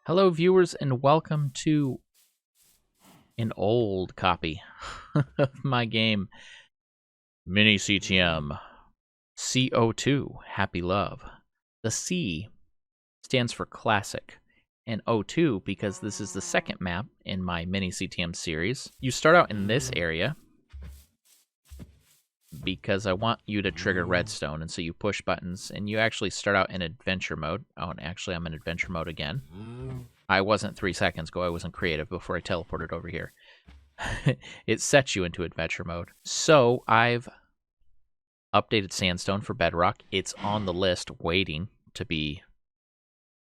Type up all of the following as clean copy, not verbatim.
Hello, viewers, and welcome to an old copy of my game, MiniCTM CO2, Happy Love. The C stands for Classic, and O2 because this is the second map in my MiniCTM series. You start out in this area because I want you to trigger redstone, and so you push buttons, and you actually start out in adventure mode. Oh, and actually I'm in adventure mode again. I wasn't 3 seconds ago. I was in creative before I teleported over here. It sets you into adventure mode. So I've updated sandstone for Bedrock. It's on the list waiting to be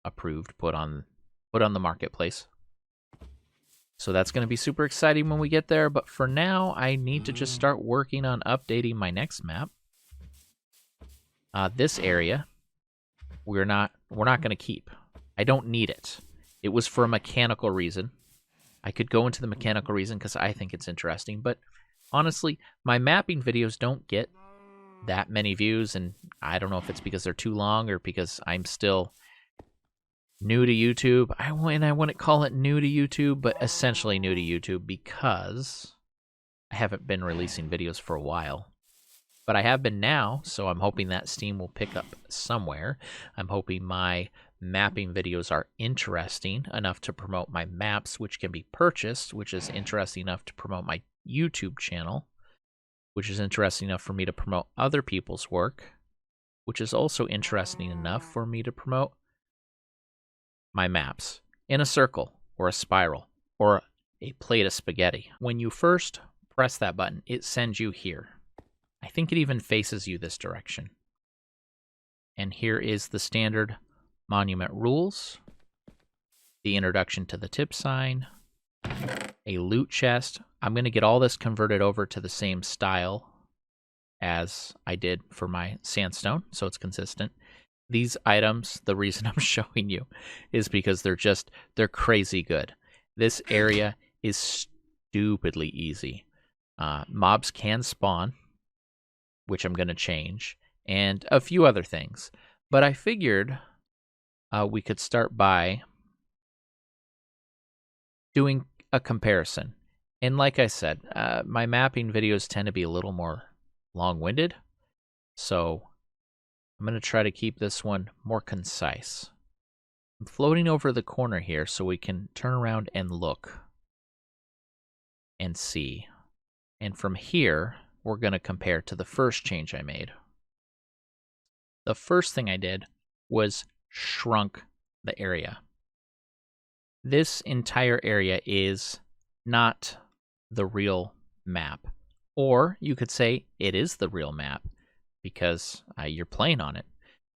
approved, put on the marketplace. So that's going to be super exciting when we get there, but for now I need to just start working on updating my next map. This area we're not going to keep. I don't need it. It was for a mechanical reason. I could go into the mechanical reason because I think it's interesting, but honestly, my mapping videos don't get that many views, and I don't know if it's because they're too long or because I'm still new to YouTube. I wouldn't call it new to YouTube, but essentially new to YouTube because I haven't been releasing videos for a while. But I have been now, so I'm hoping that Steam will pick up somewhere. I'm hoping my mapping videos are interesting enough to promote my maps, which can be purchased, which is interesting enough to promote my YouTube channel, which is interesting enough for me to promote other people's work, which is also interesting enough for me to promote my maps in a circle or a spiral or a plate of spaghetti. When you first press that button, it sends you here. I think it even faces you this direction. And here is the standard monument rules, the introduction to the tip sign, a loot chest. I'm going to get all this converted over to the same style as I did for my sandstone, so it's consistent. These items, the reason I'm showing you is because they're crazy good. This area is stupidly easy. Mobs can spawn, which I'm going to change, and a few other things. But I figured we could start by doing a comparison. And like I said, my mapping videos tend to be a little more long-winded, so I'm going to try to keep this one more concise. I'm floating over the corner here so we can turn around and look and see. And from here, we're going to compare to the first change I made. The first thing I did was shrunk the area. This entire area is not the real map. Or you could say it is the real map because you're playing on it.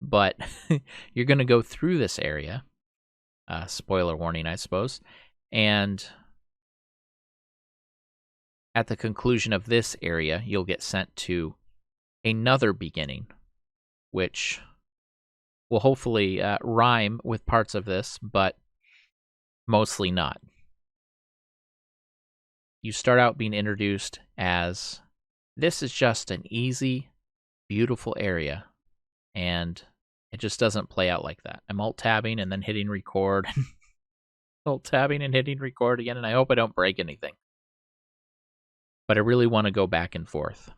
But you're going to go through this area. Spoiler warning, I suppose. And at the conclusion of this area, you'll get sent to another beginning, which will hopefully rhyme with parts of this, but mostly not. You start out being introduced as this is just an easy, beautiful area, and it just doesn't play out like that. I'm alt-tabbing and then hitting record, alt-tabbing and hitting record again, and I hope I don't break anything. But I really want to go back and forth.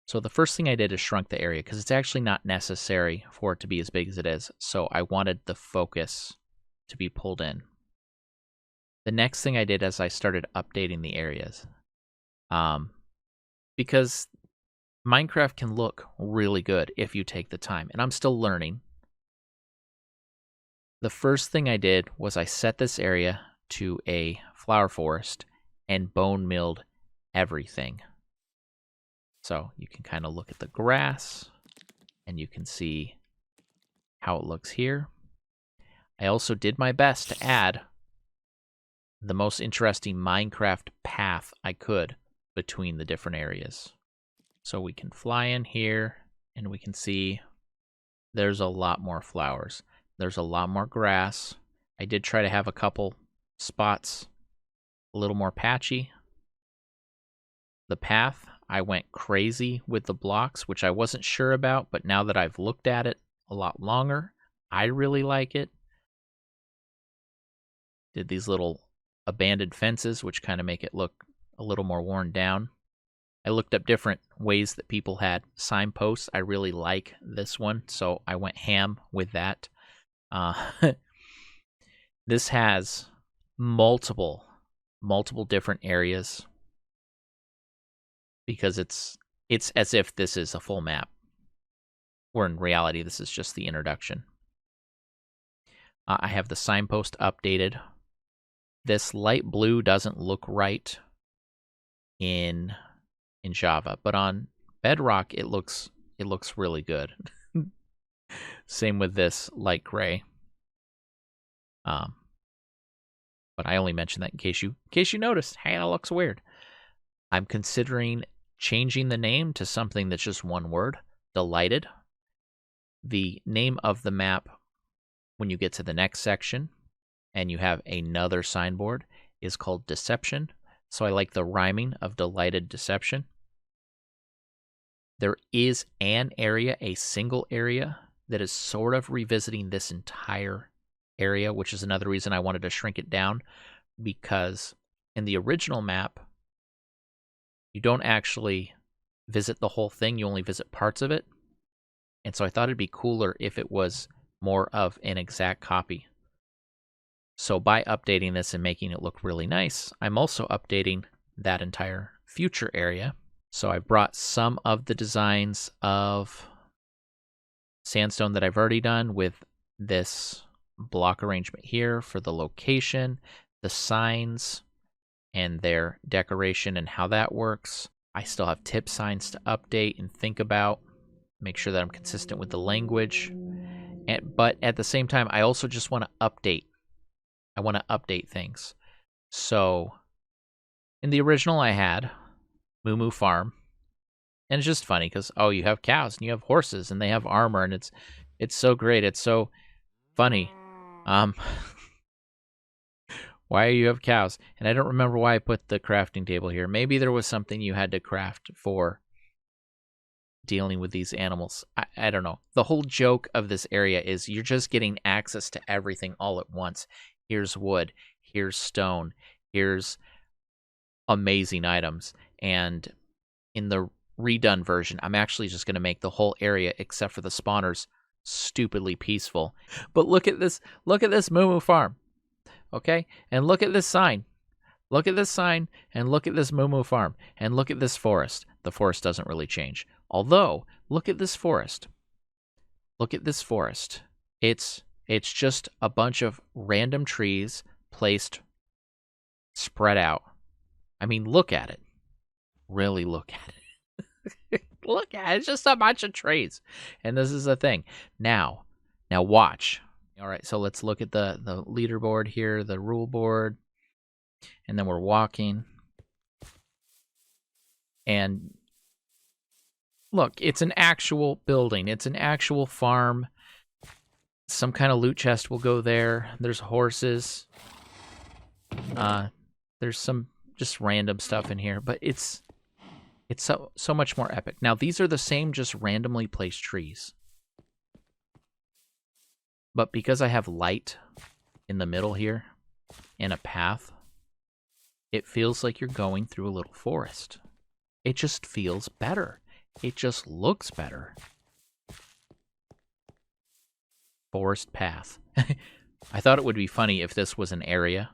So the first thing I did is shrunk the area because it's actually not necessary for it to be as big as it is. So I wanted the focus to be pulled in. The next thing I did is I started updating the areas. Because Minecraft can look really good if you take the time, and I'm still learning. The first thing I did was I set this area to a flower forest and bone milled everything. So you can kind of look at the grass and you can see how it looks here. I also did my best to add the most interesting Minecraft path I could between the different areas. So we can fly in here and we can see there's a lot more flowers. There's a lot more grass. I did try to have a couple spots a little more patchy. The path, I went crazy with the blocks, which I wasn't sure about, but now that I've looked at it a lot longer, I really like it. Did these little abandoned fences, which kind of make it look a little more worn down. I looked up different ways that people had signposts. I really like this one, so I went ham with that. This has multiple different areas because it's as if this is a full map, where in reality this is just the introduction. I have the signpost updated. This light blue doesn't look right in Java, but on Bedrock it looks really good. Same with this light gray. But I only mentioned that in case you noticed. Hey, that looks weird. I'm considering changing the name to something that's just one word, delighted. The name of the map, when you get to the next section and you have another signboard, is called Deception. So I like the rhyming of delighted deception. There is an area, a single area, that is sort of revisiting this entire area, which is another reason I wanted to shrink it down, because in the original map, you don't actually visit the whole thing, you only visit parts of it. And so I thought it'd be cooler if it was more of an exact copy. So by updating this and making it look really nice, I'm also updating that entire future area. So I brought some of the designs of sandstone that I've already done with this block arrangement here for the location, the signs, and their decoration and how that works. I still have tip signs to update and think about, make sure that I'm consistent with the language. But at the same time, I also just want to update. I want to update things. So in the original, I had Moo Moo Farm. And it's just funny because, you have cows and you have horses and they have armor, and it's so great. It's so funny. Why you have cows? And I don't remember why I put the crafting table here. Maybe there was something you had to craft for dealing with these animals. I don't know. The whole joke of this area is you're just getting access to everything all at once. Here's wood. Here's stone. Here's amazing items. And in the redone version, I'm actually just going to make the whole area, except for the spawners, stupidly peaceful. But look at this Moo Moo Farm. Okay? And look at this sign. Look at this sign, and look at this Moo Moo Farm, and look at this forest. The forest doesn't really change. Although, look at this forest. Look at this forest. It's just a bunch of random trees placed, spread out. I mean, look at it. Really look at it. Look at it. It's just a bunch of trees. And this is the thing. Now watch. All right, so let's look at the leaderboard here, the rule board. And then we're walking. And look, it's an actual building. It's an actual farm. Some kind of loot chest will go there. There's horses. There's some just random stuff in here, but it's so much more epic. Now, these are the same just randomly placed trees. But because I have light in the middle here and a path, it feels like you're going through a little forest. It just feels better. It just looks better. Forest path. I thought it would be funny if this was an area,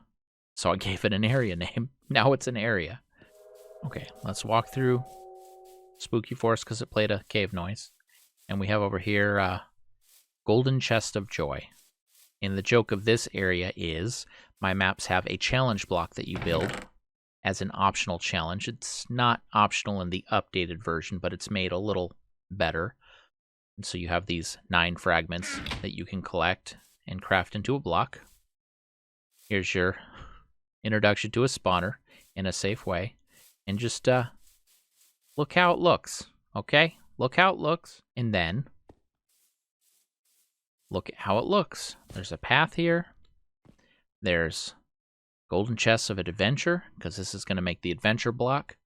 so I gave it an area name. Now it's an area. Okay, let's walk through Spooky Forest because it played a cave noise. And we have over here Golden Chest of Joy. And the joke of this area is my maps have a challenge block that you build as an optional challenge. It's not optional in the updated version, but it's made a little better. And so you have these 9 fragments that you can collect and craft into a block. Here's your introduction to a spawner in a safe way. And just look how it looks, okay? Look how it looks. And then look at how it looks. There's a path here. There's golden chests of adventure, because this is going to make the adventure block.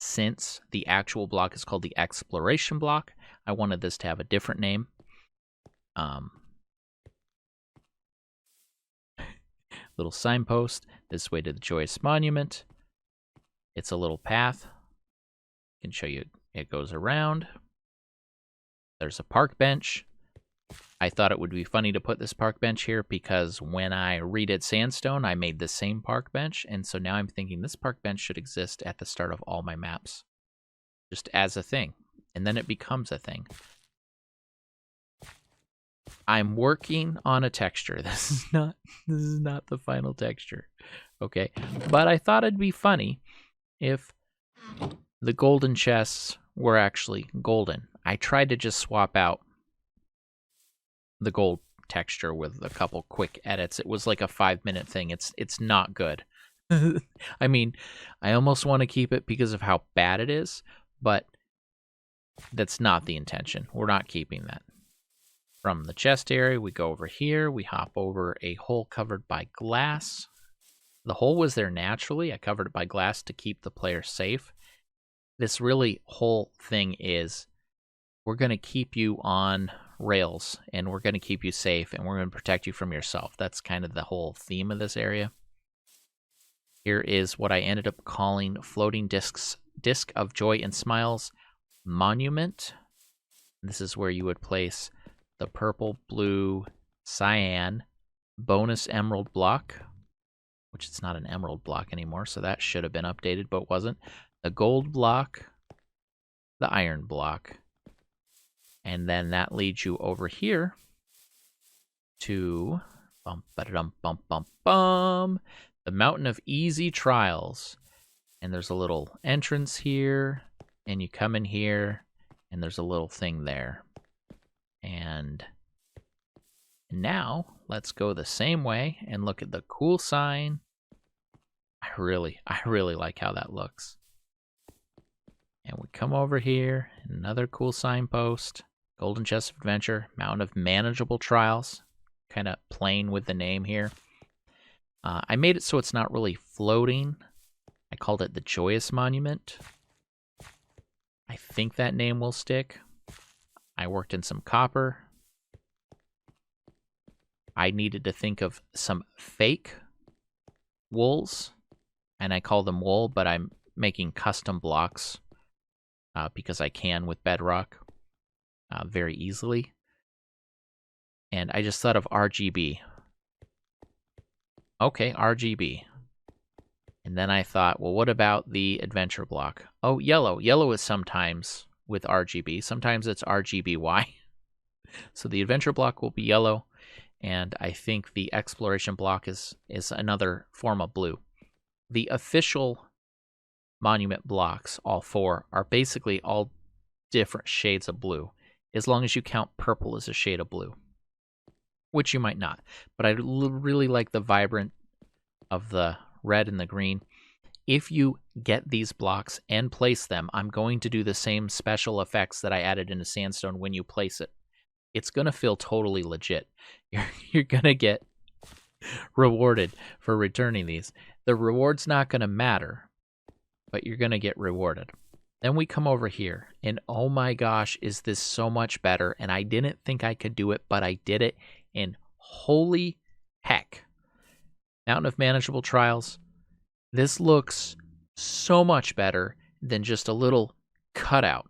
Since the actual block is called the exploration block, I wanted this to have a different name. little signpost this way to the Joyous Monument. It's a little path. I can show you it goes around. There's a park bench. I thought it would be funny to put this park bench here because when I redid Sandstone, I made the same park bench. And so now I'm thinking this park bench should exist at the start of all my maps, just as a thing. And then it becomes a thing. I'm working on a texture. This is not the final texture. Okay. But I thought it'd be funny if the golden chests were actually golden. I tried to just swap out the gold texture with a couple quick edits. It was like a 5-minute thing. It's not good. I mean, I almost want to keep it because of how bad it is, but that's not the intention. We're not keeping that. From the chest area, we go over here. We hop over a hole covered by glass. The hole was there naturally. I covered it by glass to keep the player safe. This really whole thing is we're going to keep you on rails, and we're going to keep you safe, and we're going to protect you from yourself. That's kind of the whole theme of this area. Here is what I ended up calling Floating Disc of Joy and Smiles Monument. This is where you would place the purple, blue, cyan bonus emerald block, which it's not an emerald block anymore, so that should have been updated, but wasn't. The gold block, the iron block, and then that leads you over here to the Mountain of Easy Trials. And there's a little entrance here, and you come in here, and there's a little thing there. And now let's go the same way and look at the cool sign. I really like how that looks. And we come over here, another cool signpost. Golden Chest of Adventure, Mountain of Manageable Trials. Kind of playing with the name here. I made it so it's not really floating. I called it the Joyous Monument. I think that name will stick. I worked in some copper. I needed to think of some fake wools, and I call them wool, but I'm making custom blocks because I can with Bedrock very easily. And I just thought of RGB. Okay, RGB. And then I thought, well, what about the adventure block? Oh, yellow. Yellow is sometimes with RGB. Sometimes it's RGBY. So the adventure block will be yellow, and I think the exploration block is another form of blue. The official monument blocks, all four, are basically all different shades of blue, as long as you count purple as a shade of blue, which you might not. But I really like the vibrant of the red and the green. If you get these blocks and place them, I'm going to do the same special effects that I added into Sandstone when you place it. It's going to feel totally legit. You're going to get rewarded for returning these. The reward's not going to matter, but you're going to get rewarded. Then we come over here, and oh my gosh, is this so much better. And I didn't think I could do it, but I did it, and holy heck. Mountain of Manageable Trials. This looks so much better than just a little cutout.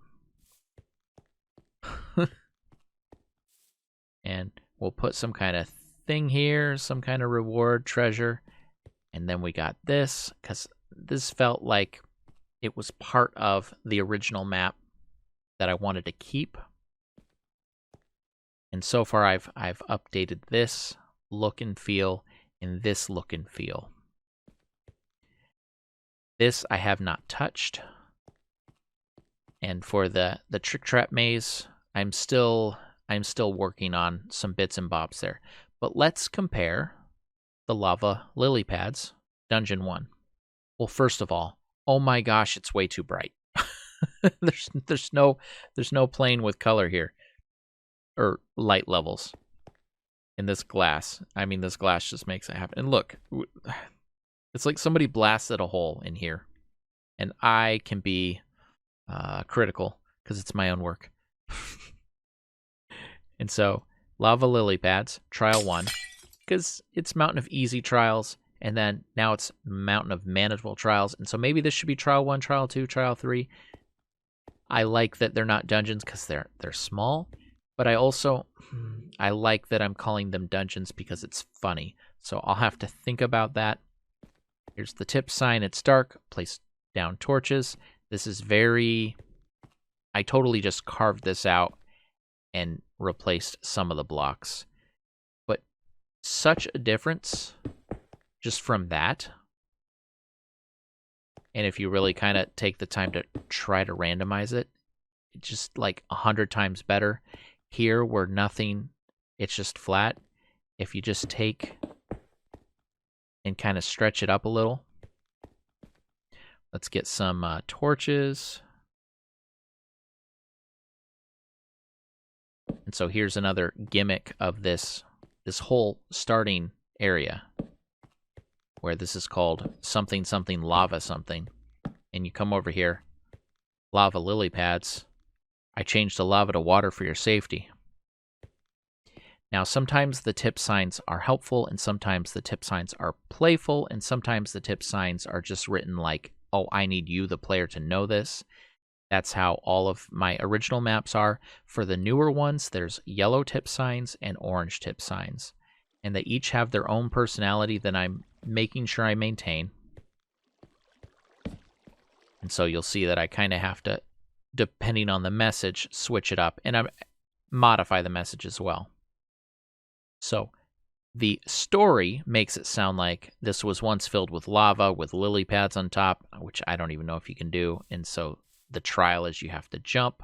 And we'll put some kind of thing here, some kind of reward, treasure. And then we got this, because this felt like it was part of the original map that I wanted to keep. And so far I've updated this look and feel and this look and feel. This I have not touched. And for the Trick Trap Maze, I'm still working on some bits and bobs there. But let's compare the lava lily pads, Dungeon 1. Well, first of all, oh my gosh, it's way too bright. there's no playing with color here, or light levels in this glass. I mean, this glass just makes it happen. And look, it's like somebody blasted a hole in here, and I can be critical because it's my own work. And so, lava lily pads, trial 1, because it's Mountain of Easy Trials. and then now it's Mountain of Manageable Trials. And so maybe this should be Trial 1, Trial 2, Trial 3. I like that they're not dungeons because they're small, but I like that I'm calling them dungeons because it's funny. So I'll have to think about that. Here's the tip sign. It's dark. Place down torches. This is I totally just carved this out and replaced some of the blocks. But such a difference just from that. And if you really kind of take the time to try to randomize it, it's just like 100 times better. Here, where nothing, it's just flat. If you just take and kind of stretch it up a little. Let's get some torches. And so here's another gimmick of this whole starting area, where this is called something something lava something. And you come over here, lava lily pads. I changed the lava to water for your safety. Now, sometimes the tip signs are helpful, and sometimes the tip signs are playful, and sometimes the tip signs are just written like, oh, I need you, the player, to know this. That's how all of my original maps are. For the newer ones, there's yellow tip signs and orange tip signs. And they each have their own personality that I'm making sure I maintain. And so you'll see that I kind of have to, depending on the message, switch it up. And I modify the message as well. So the story makes it sound like this was once filled with lava with lily pads on top, which I don't even know if you can do. And so the trial is you have to jump.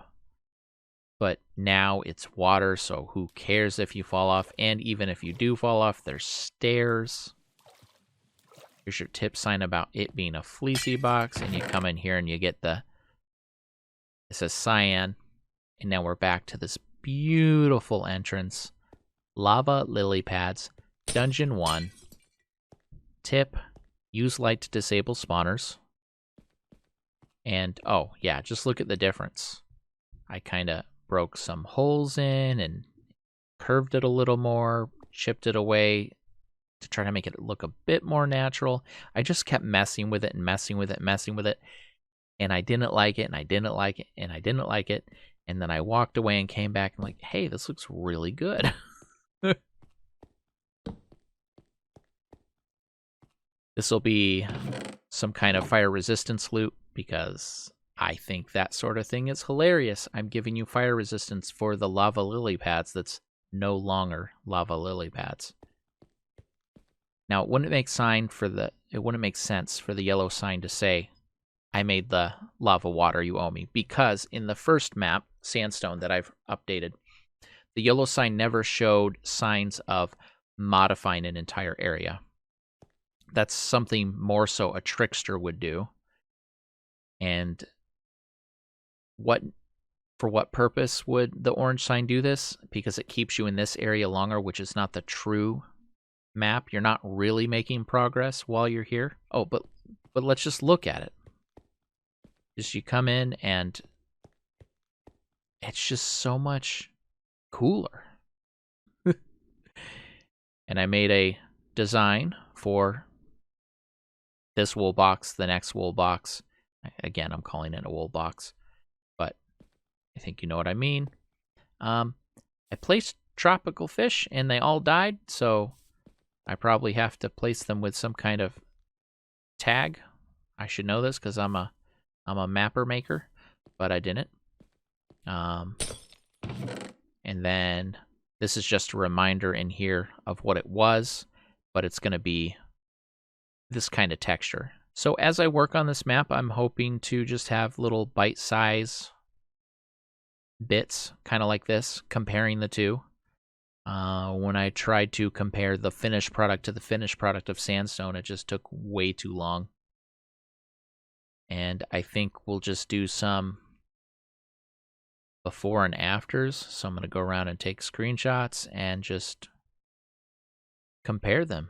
But now it's water, so who cares if you fall off? And even if you do fall off, there's stairs. Here's your tip sign about it being a fleecy box. And you come in here and you get it says cyan. And now we're back to this beautiful entrance. Lava lily pads, Dungeon 1, tip, use light to disable spawners, and oh yeah, just look at the difference. I kind of broke some holes in and curved it a little more, chipped it away to try to make it look a bit more natural. I just kept messing with it and messing with it and messing with it, and I didn't like it, and I didn't like it, and I didn't like it, and then I walked away and came back and like, hey, this looks really good. This will be some kind of fire resistance loot because I think that sort of thing is hilarious. I'm giving you fire resistance for the lava lily pads that's no longer lava lily pads. Now, it wouldn't make sense for the yellow sign to say, I made the lava water, you owe me, because in the first map, Sandstone, that I've updated, the yellow sign never showed signs of modifying an entire area. That's something more so a trickster would do. And for what purpose would the orange sign do this? Because it keeps you in this area longer, which is not the true map. You're not really making progress while you're here. Oh, but let's just look at it. Just you come in and it's just so much cooler. And I made a design for this wool box, the next wool box. Again, I'm calling it a wool box, but I think you know what I mean. I placed tropical fish and they all died, so I probably have to place them with some kind of tag. I should know this because I'm a mapper maker, but I didn't. And then this is just a reminder in here of what it was, but it's going to be this kind of texture. So as I work on this map, I'm hoping to just have little bite-size bits, kind of like this, comparing the two. When I tried to compare the finished product to the finished product of Sandstone, it just took way too long. And I think we'll just do some before and afters. So I'm going to go around and take screenshots and just compare them.